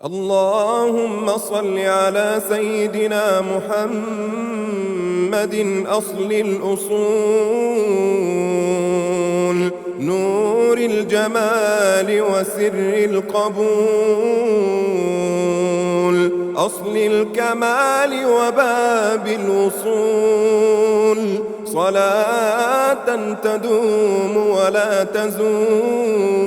اللهم صل على سيدنا محمد أصل الأصول، نور الجمال وسر القبول، أصل الكمال وباب الوصول، صلاة تدوم ولا تزول.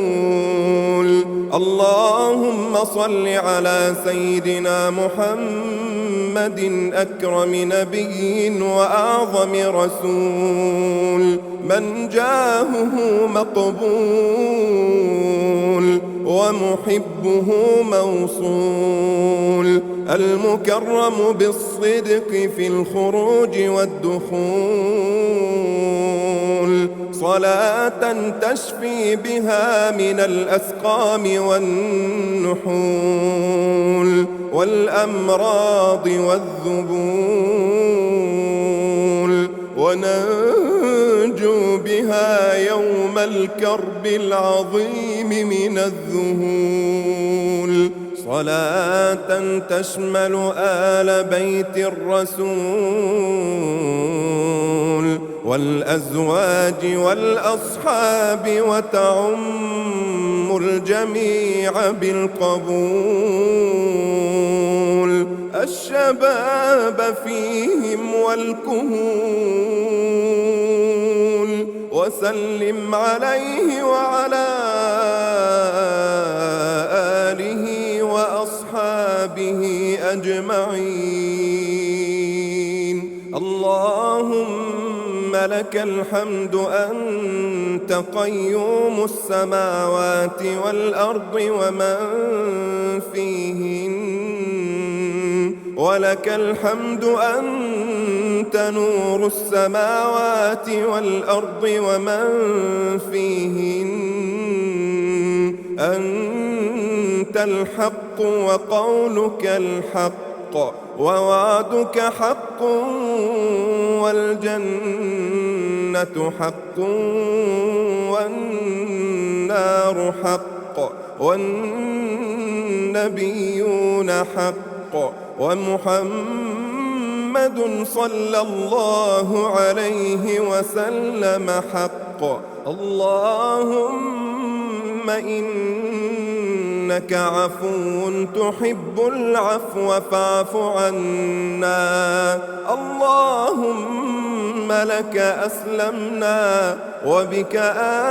اللهم صل على سيدنا محمد أكرم نبي وأعظم رسول، من جاهه مقبول ومحبه موصول، المكرم بالصدق في الخروج والدخول، صلاة تشفي بها من الأسقام والنحول والأمراض والذبول، وننجو بها يوم الكرب العظيم من الذهول، صلاة تشمل آل بيت الرسول والأزواج والأصحاب وتعم الجميع بالقبول، الشباب فيهم والكهول، وسلم عليه وعلى آله وأصحابه أجمعين. اللهم لك الحمد أنت قيوم السماوات والأرض ومن فيهن، ولك الحمد أنت نور السماوات والأرض ومن فيهن، أنت الحق وقولك الحق ووعدك حق والجنة حق والنار حق والنبيون حق ومحمد صلى الله عليه وسلم حق. اللهم إنك عفو تحب العفو فاعف عنا. اللهم لك أسلمنا وبك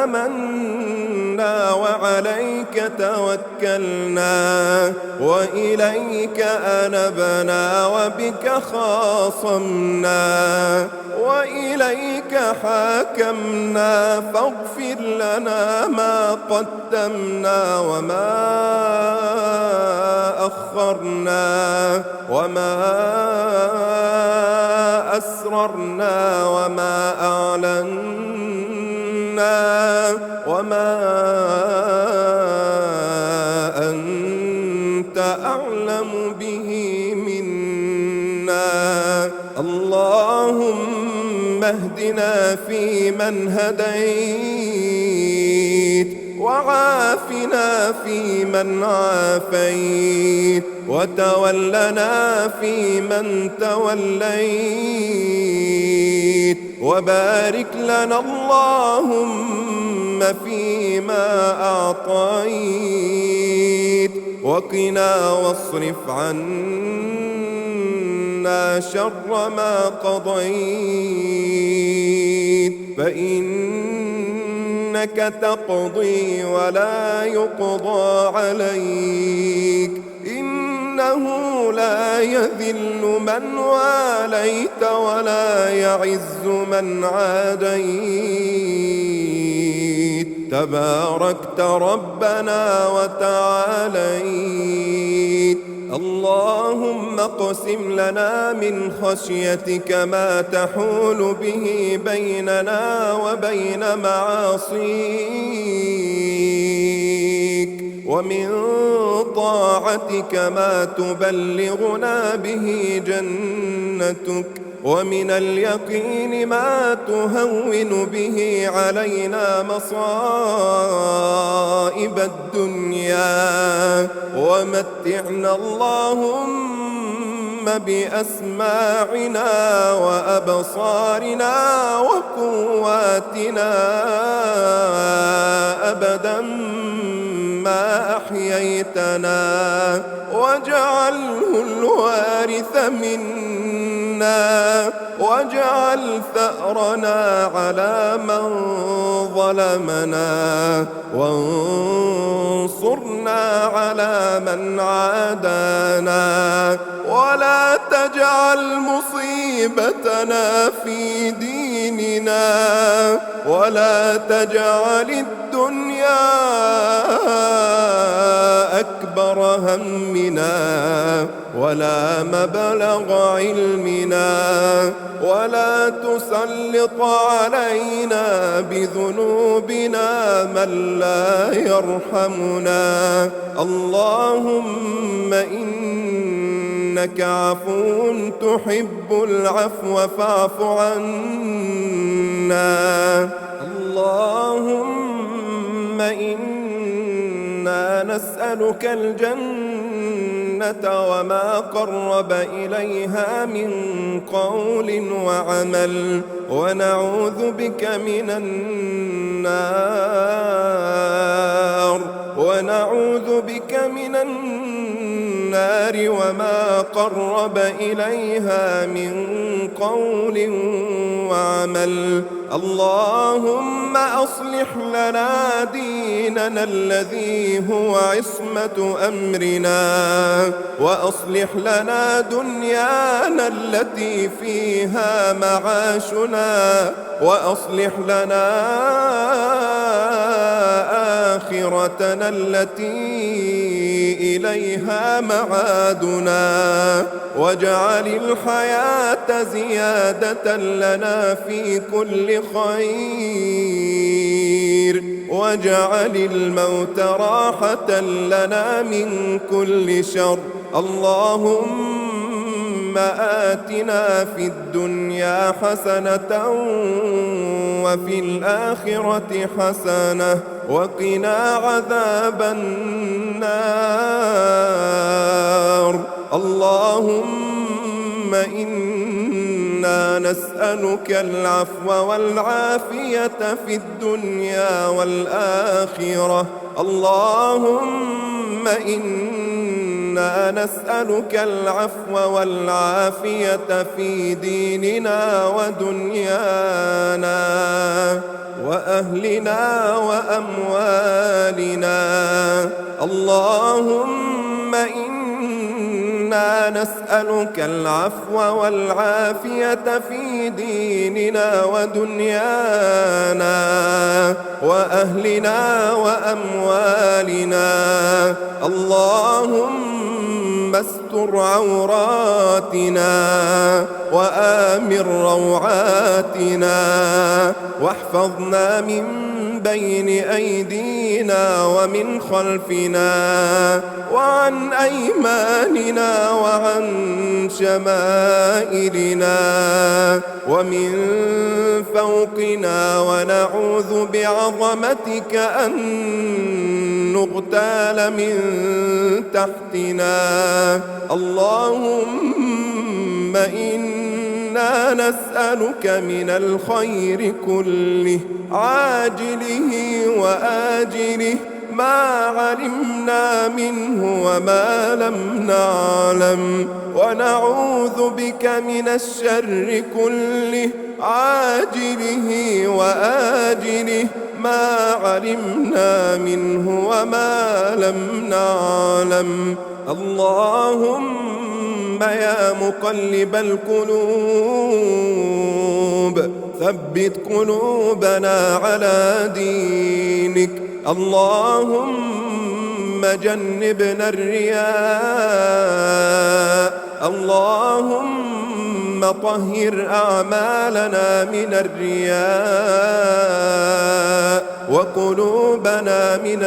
آمنا وعليك توكلنا وإليك أنبنا وبك خاصمنا وإليك حاكمنا، فاغفر لنا ما قدمنا وما أخرنا وما أسررنا وما أعلنا وما أنت أعلم به منا. اللهم اهدنا فيمن هديت وعافنا فيمن عافيت وتولنا فيمن توليت، وبارك لنا اللهم فيما أعطيت، وقنا واصرف عنا شر ما قضيت، فإنك تقضي ولا يقضى عليك، إنه لا يذل من واليت ولا يعز من عاديت، تباركت ربنا وتعاليت. اللهم اقسم لنا من خشيتك ما تحول به بيننا وبين معاصيك، ومن طاعتك ما تبلغنا به جنتك، ومن اليقين ما تهون به علينا مصائب الدنيا ومتعنا اللهم بأسماعنا وأبصارنا وقواتنا أبدا ما أحييتنا واجعله الوارث منا واجعل ثأرنا على من ظلمنا وانصرنا على من عادانا ولا تجعل مصيبتنا في ديننا ولا تجعل الدنيا أكبر همنا ولا مبلغ علمنا ولا تسلط علينا بذنوبنا من لا يرحمنا اللهم إنك عفو تحب العفو فاعف عنا اللهم إنا نسألك الجنة وما قرب إليها من قول وعمل ونعوذ بك من النار وما قرب إليها من قول وعمل اللهم أصلح لنا ديننا الذي هو عصمة أمرنا وأصلح لنا دنيانا التي فيها معاشنا وأصلح لنا آخرتنا التي إليها معادنا واجعل الحياة زيادة لنا في كل خير واجعل الموت راحة لنا من كل شر اللهم آتنا في الدنيا حسنة وفي الآخرة حسنة وقنا عذاب النار اللهم إنا نسألك العفو والعافية في الدنيا والآخرة اللهم إنا نسألك العفو والعافية في ديننا ودنيانا وأهلنا وأموالنا اللهم إنا نسألك العفو والعافية في ديننا ودنيانا وأهلنا وأموالنا اللهم استر عوراتنا وآمن روعاتنا واحفظنا من بين أيدينا ومن خلفنا وعن أيماننا وعن شمائلنا ومن فوقنا ونعوذ بعظمتك أن نغتال من تحتنا اللهم إنا نسألك من الخير كله عاجله وآجله ما علمنا منه وما لم نعلم ونعوذ بك من الشر كله عاجله وآجله ما علمنا منه وما لم نعلم اللهم يا مقلب القلوب ثبت قلوبنا على دينك اللهم جنبنا الرياء اللهم طهر أعمالنا من الرياء وقلوبنا من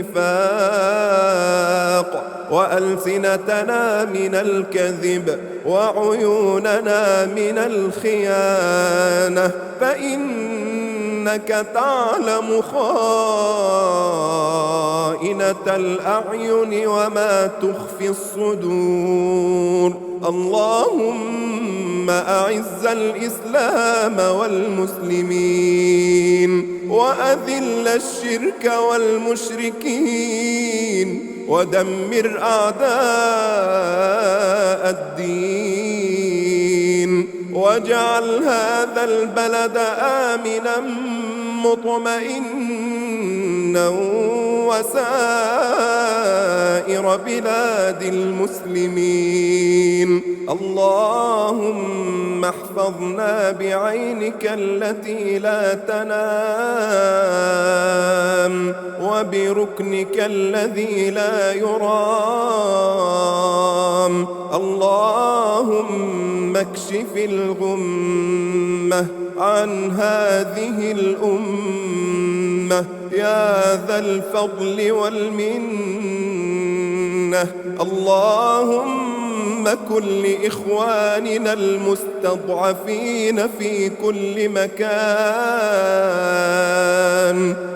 النفاق وألسنتنا من الكذب وعيوننا من الخيانة، فإنك تعلم خائنة الأعين وما تخفي الصدور. اللهم أعز الإسلام والمسلمين وأذل الشرك والمشركين ودمر أعداء الدين، واجعل هذا البلد آمنا مطمئنا وسائر بلاد المسلمين. اللهم احفظنا بعينك التي لا تنام وبركنك الذي لا يرام. اللهم اكشف الغمة عن هذه الأمة يا ذا الفضل والمنة. اللهم كن لإخواننا المستضعفين في كل مكان.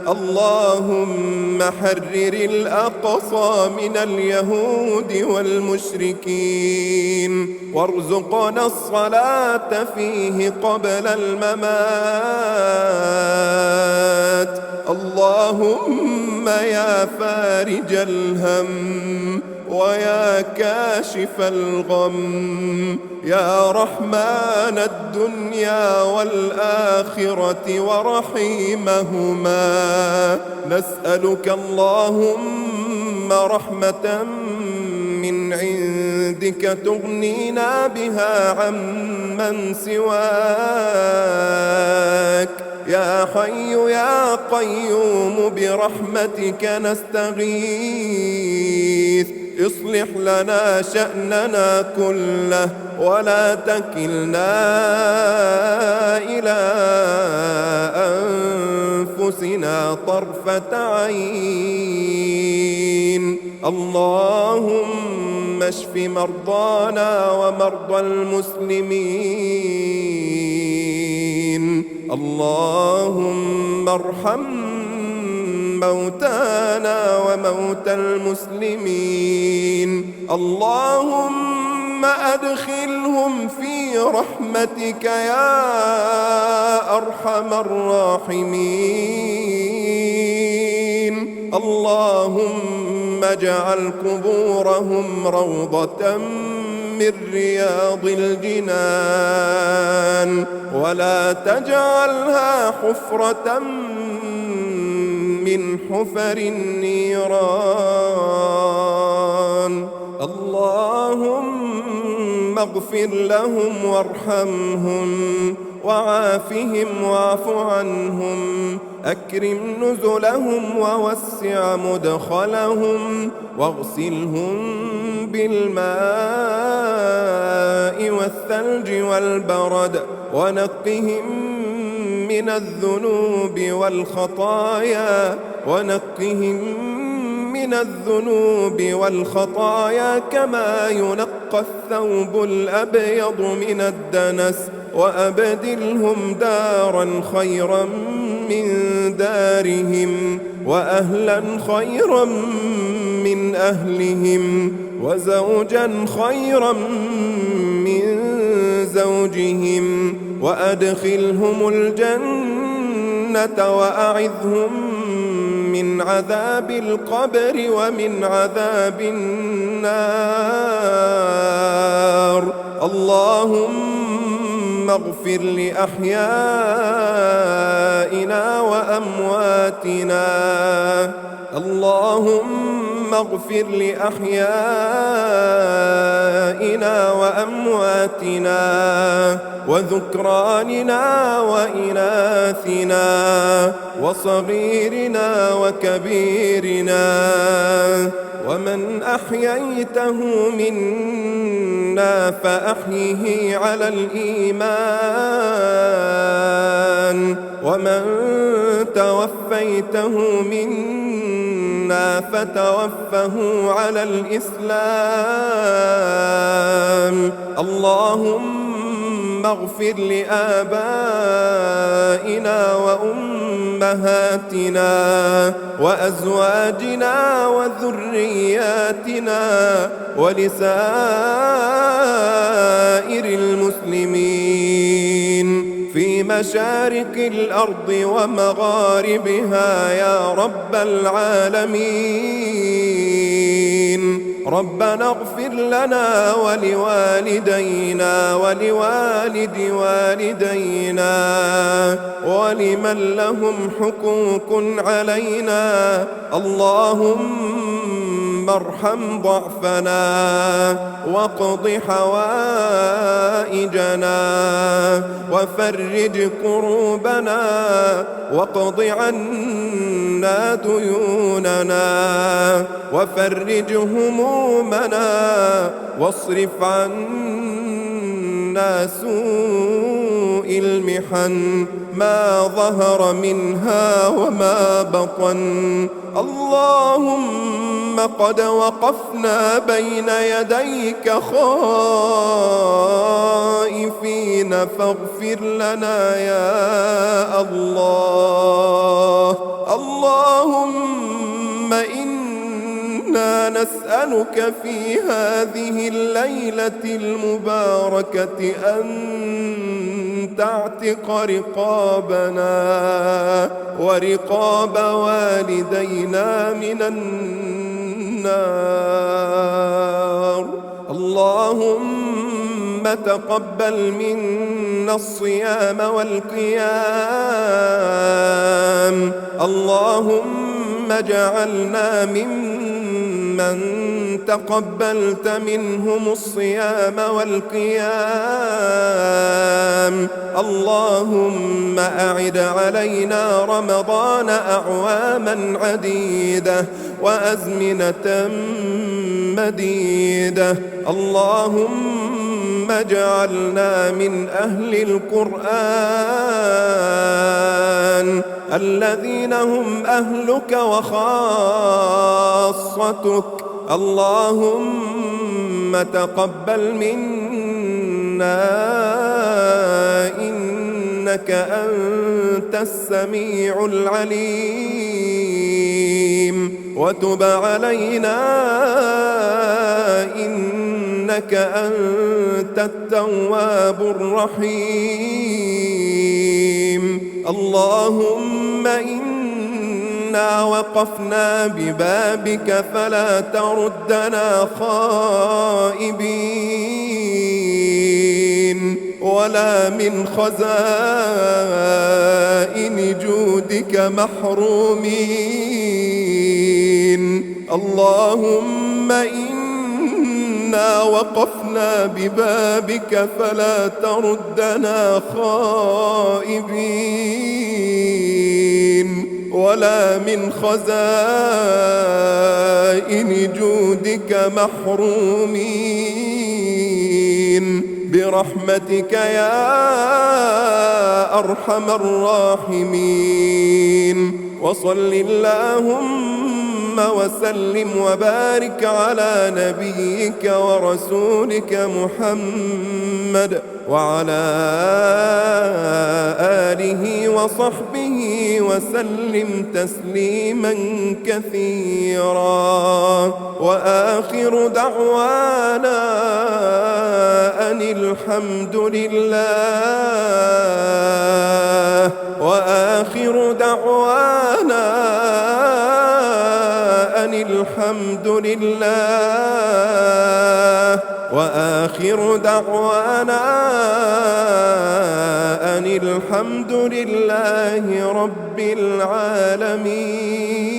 اللهم حرر الأقصى من اليهود والمشركين وارزقنا الصلاة فيه قبل الممات. اللهم يا فارج الهم ويا كاشف الغم يا رحمن الدنيا والآخرة ورحيمهما، نسألك اللهم رحمة من عندك تغنينا بها عمن سواك. يا حي يا قيوم برحمتك نستغيث، اصلح لنا شأننا كله ولا تكلنا إلى أنفسنا طرفة عين. اللهم اشف مرضانا ومرضى المسلمين. اللهم ارحم موتانا وموتى المسلمين. اللهم أدخلهم في رحمتك يا أرحم الراحمين. اللهم اجعل قبورهم روضة من رياض الجنان ولا تجعلها حفرة من حفر النيران. اللهم اغفر لهم وارحمهم وعافهم واعف عنهم، أكرم نزلهم ووسع مدخلهم واغسلهم بالماء والثلج والبرد ونقهم من الذنوب والخطايا كما ينقى الثوب الأبيض من الدنس، وأبدلهم دارا خيرا من دارهم وأهلا خيرا من أهلهم وزوجا خيرا من زوجهم، وأدخلهم الجنة وأعذهم من عذاب القبر ومن عذاب النار. اللهم اغفر لأحيائنا وأمواتنا. اللهم اغفر لأحيائنا وأمواتنا وذكراننا وإناثنا وصغيرنا وكبيرنا، ومن أحييته منا فأحيه على الإيمان ومن توفيته منا فتوفه على الإسلام. اللهم اغفر لآبائنا وأمهاتنا وأزواجنا وذرياتنا ولسائر المسلمين في مشارق الأرض ومغاربها يا رب العالمين. ربنا اغفر لنا ولوالدينا ولوالد والدينا ولمن لهم حقوق علينا. اللهم ارحم ضعفنا واقض حوائجنا وفرج كروبنا واقض عنا ديوننا وفرج همومنا واصرف عنا سوء المحن ما ظهر منها وما بطن. اللهم قد وقفنا بين يديك خائفين فاغفر لنا يا الله. اللهم إنا نسألك في هذه الليلة المباركة أن تعتق رقابنا ورقاب والدينا من النار. اللهم تقبل منا الصيام والقيام. اللهم اجعلنا ممن تقبلت منهم الصيام والقيام. اللهم أعد علينا رمضان أعواما عديدة وأزمنة مديدة. اللهم اجعلنا من أهل القرآن الذين هم أهلك وخاصتك. اللهم تقبل منا إنك أنت السميع العليم وتب علينا إنك أنت التواب الرحيم. اللهم إنا وقفنا ببابك فلا تردنا خائبين ولا من خزائن جودك محرومين. اللهم إنا وقفنا ببابك فلا تردنا خائبين ولا من خزائن جودك محرومين برحمتك يا أرحم الراحمين. وصل اللهم وسلم وبارك على نبيك ورسولك محمد وعلى آله وصحبه وسلم تسليما كثيرا. وآخر دعوانا أن الحمد لله. وآخر دعوانا أن الحمد لله. وآخر دعوانا أن الحمد لله رب العالمين.